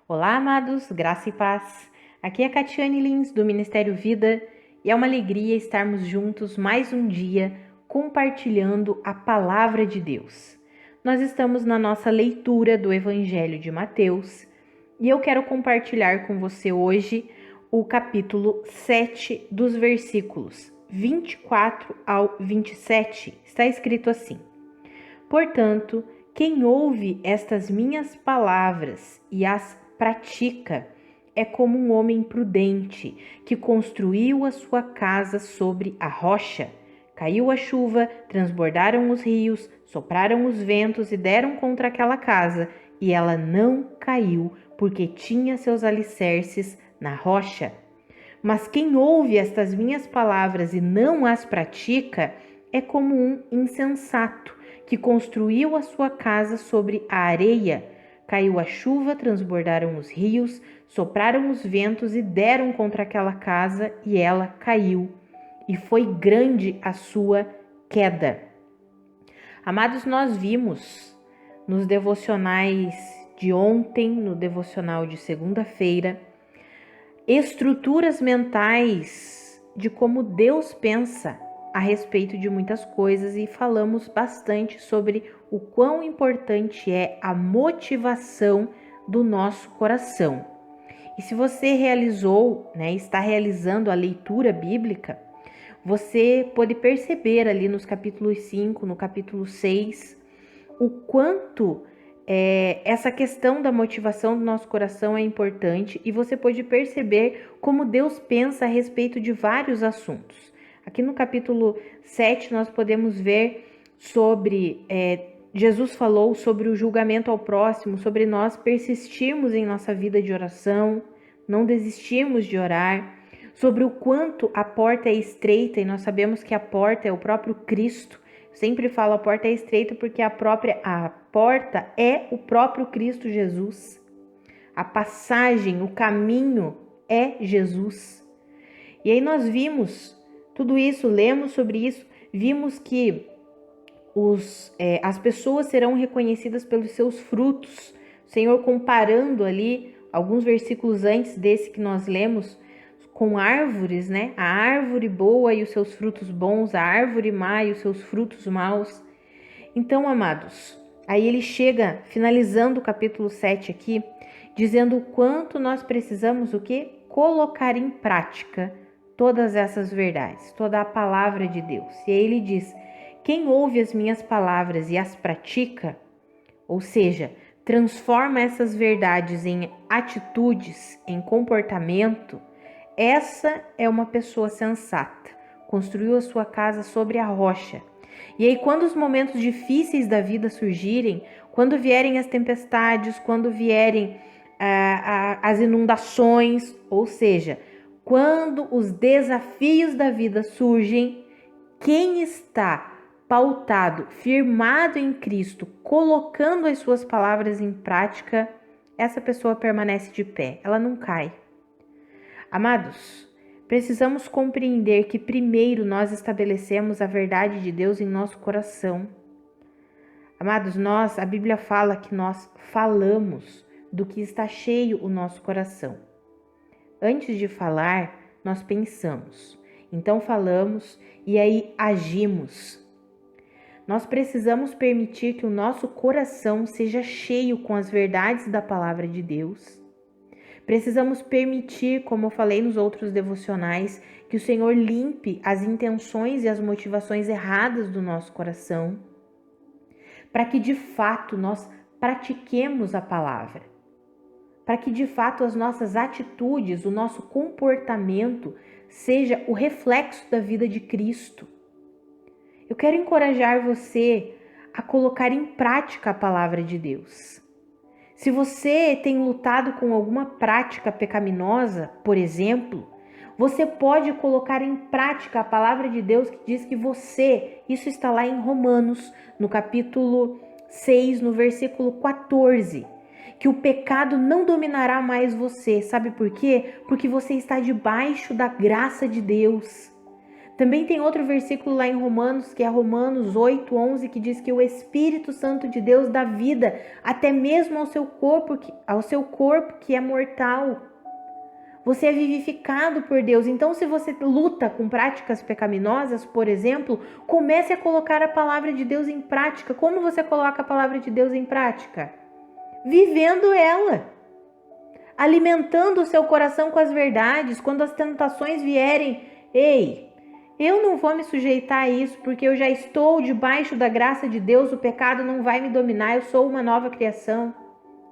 Olá, amados, graça e paz. Aqui é a Catiane Lins, do Ministério Vida, e é uma alegria estarmos juntos mais um dia compartilhando a palavra de Deus. Nós estamos na nossa leitura do Evangelho de Mateus e eu quero compartilhar com você hoje o capítulo 7 dos versículos 24 ao 27. Está escrito assim: Portanto, quem ouve estas minhas palavras e as pratica é como um homem prudente que construiu a sua casa sobre a rocha. Caiu a chuva, transbordaram os rios, sopraram os ventos e deram contra aquela casa, e ela não caiu, porque tinha seus alicerces na rocha. Mas quem ouve estas minhas palavras e não as pratica é como um insensato que construiu a sua casa sobre a areia. Caiu a chuva, transbordaram os rios, sopraram os ventos e deram contra aquela casa, e ela caiu. E foi grande a sua queda. Amados, nós vimos nos devocionais de ontem, no devocional de segunda-feira, estruturas mentais de como Deus pensa a respeito de muitas coisas e falamos bastante sobre o quão importante é a motivação do nosso coração. E se você realizou, está realizando a leitura bíblica, você pode perceber ali nos capítulos 5, no capítulo 6, o quanto essa questão da motivação do nosso coração é importante, e você pode perceber como Deus pensa a respeito de vários assuntos. Aqui no capítulo 7 nós podemos ver sobre, Jesus falou sobre o julgamento ao próximo, sobre nós persistirmos em nossa vida de oração, não desistirmos de orar, sobre o quanto a porta é estreita, e nós sabemos que a porta é o próprio Cristo. Sempre falo a porta é estreita porque a porta é o próprio Cristo Jesus. A passagem, o caminho é Jesus. E aí nós vimos tudo isso, lemos sobre isso, vimos que as pessoas serão reconhecidas pelos seus frutos. O Senhor comparando ali, alguns versículos antes desse que nós lemos, com árvores, A árvore boa e os seus frutos bons, a árvore má e os seus frutos maus. Então, amados, aí ele chega, finalizando o capítulo 7 aqui, dizendo o quanto nós precisamos o quê? Colocar em prática todas essas verdades, toda a palavra de Deus. E aí ele diz: quem ouve as minhas palavras e as pratica, ou seja, transforma essas verdades em atitudes, em comportamento, essa é uma pessoa sensata, construiu a sua casa sobre a rocha. E aí, quando os momentos difíceis da vida surgirem, quando vierem as tempestades, quando vierem as inundações, ou seja, quando os desafios da vida surgem, quem está pautado, firmado em Cristo, colocando as suas palavras em prática, essa pessoa permanece de pé, ela não cai. Amados, precisamos compreender que primeiro nós estabelecemos a verdade de Deus em nosso coração. Amados, a Bíblia fala que nós falamos do que está cheio o nosso coração. Antes de falar, nós pensamos. Então falamos e aí agimos. Nós precisamos permitir que o nosso coração seja cheio com as verdades da palavra de Deus. Precisamos permitir, como eu falei nos outros devocionais, que o Senhor limpe as intenções e as motivações erradas do nosso coração, para que de fato nós pratiquemos a palavra, para que de fato as nossas atitudes, o nosso comportamento seja o reflexo da vida de Cristo. Eu quero encorajar você a colocar em prática a palavra de Deus. Se você tem lutado com alguma prática pecaminosa, por exemplo, você pode colocar em prática a palavra de Deus que diz que isso está lá em Romanos, no capítulo 6, no versículo 14, que o pecado não dominará mais você. Sabe por quê? Porque você está debaixo da graça de Deus. Também tem outro versículo lá em Romanos, que é Romanos 8:11, que diz que o Espírito Santo de Deus dá vida até mesmo ao seu corpo que é mortal. Você é vivificado por Deus. Então, se você luta com práticas pecaminosas, por exemplo, comece a colocar a palavra de Deus em prática. Como você coloca a palavra de Deus em prática? Vivendo ela. Alimentando o seu coração com as verdades. Quando as tentações vierem, ei, eu não vou me sujeitar a isso, porque eu já estou debaixo da graça de Deus, o pecado não vai me dominar, eu sou uma nova criação.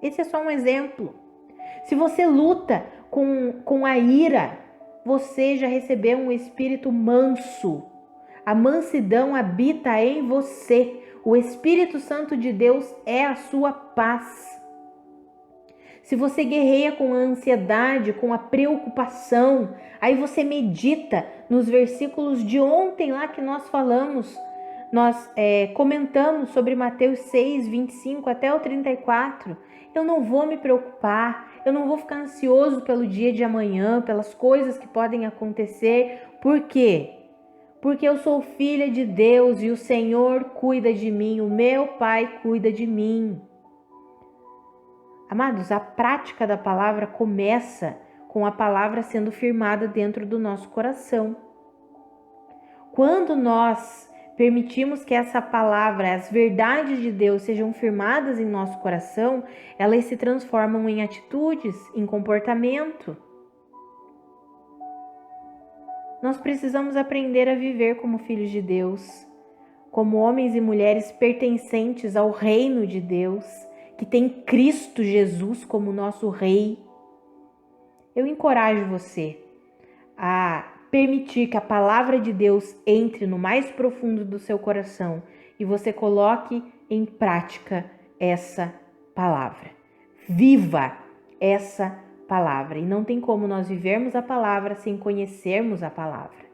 Esse é só um exemplo. Se você luta com a ira, você já recebeu um espírito manso. A mansidão habita em você. O Espírito Santo de Deus é a sua paz. Se você guerreia com a ansiedade, com a preocupação, aí você medita nos versículos de ontem lá que nós falamos. Nós comentamos sobre Mateus 6, 25 até o 34. Eu não vou me preocupar, eu não vou ficar ansioso pelo dia de amanhã, pelas coisas que podem acontecer. Por quê? Porque eu sou filha de Deus e o Senhor cuida de mim, o meu Pai cuida de mim. Amados, a prática da palavra começa com a palavra sendo firmada dentro do nosso coração. Quando nós permitimos que essa palavra, as verdades de Deus sejam firmadas em nosso coração, elas se transformam em atitudes, em comportamento. Nós precisamos aprender a viver como filhos de Deus, como homens e mulheres pertencentes ao reino de Deus, que tem Cristo Jesus como nosso Rei. Eu encorajo você a permitir que a palavra de Deus entre no mais profundo do seu coração e você coloque em prática essa palavra. Viva essa palavra. E não tem como nós vivermos a palavra sem conhecermos a palavra.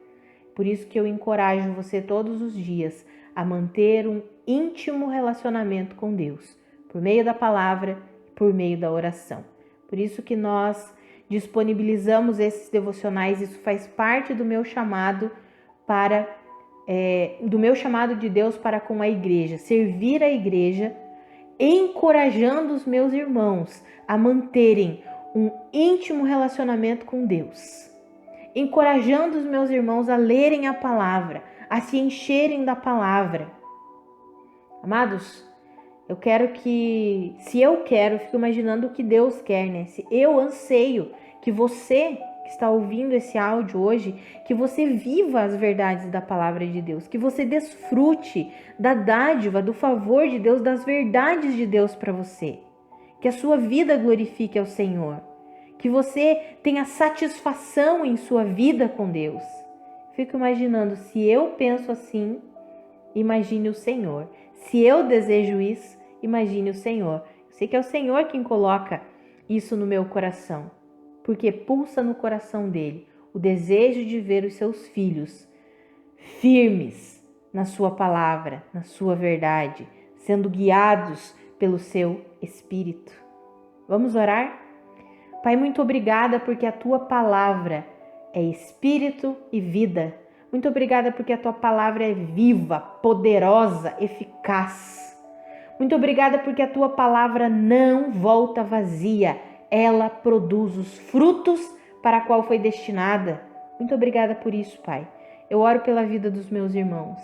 Por isso que eu encorajo você todos os dias a manter um íntimo relacionamento com Deus, por meio da palavra, por meio da oração. Por isso que nós disponibilizamos esses devocionais, isso faz parte do meu chamado de Deus para com a igreja, servir a igreja, encorajando os meus irmãos a manterem um íntimo relacionamento com Deus, encorajando os meus irmãos a lerem a palavra, a se encherem da palavra. Amados, se eu quero, fico imaginando o que Deus quer, né? Se eu anseio que você que está ouvindo esse áudio hoje, que você viva as verdades da palavra de Deus, que você desfrute da dádiva, do favor de Deus, das verdades de Deus para você, que a sua vida glorifique ao Senhor, que você tenha satisfação em sua vida com Deus. Fico imaginando, se eu penso assim, imagine o Senhor. Se eu desejo isso, imagine o Senhor. Eu sei que é o Senhor quem coloca isso no meu coração, porque pulsa no coração dele o desejo de ver os seus filhos firmes na sua palavra, na sua verdade, sendo guiados pelo seu Espírito. Vamos orar? Pai, muito obrigada porque a tua palavra é Espírito e vida. Muito obrigada porque a tua palavra é viva, poderosa, eficaz. Muito obrigada porque a tua palavra não volta vazia. Ela produz os frutos para a qual foi destinada. Muito obrigada por isso, Pai. Eu oro pela vida dos meus irmãos,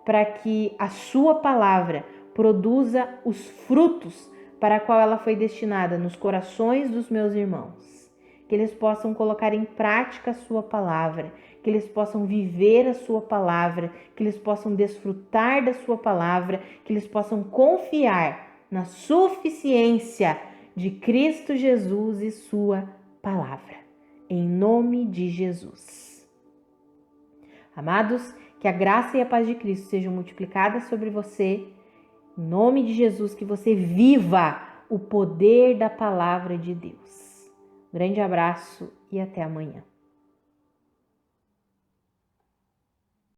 para que a sua palavra produza os frutos para a qual ela foi destinada nos corações dos meus irmãos. Que eles possam colocar em prática a sua palavra, que eles possam viver a sua palavra, que eles possam desfrutar da sua palavra, que eles possam confiar na suficiência de Cristo Jesus e sua palavra. Em nome de Jesus. Amados, que a graça e a paz de Cristo sejam multiplicadas sobre você. Em nome de Jesus, que você viva o poder da palavra de Deus. Grande abraço e até amanhã.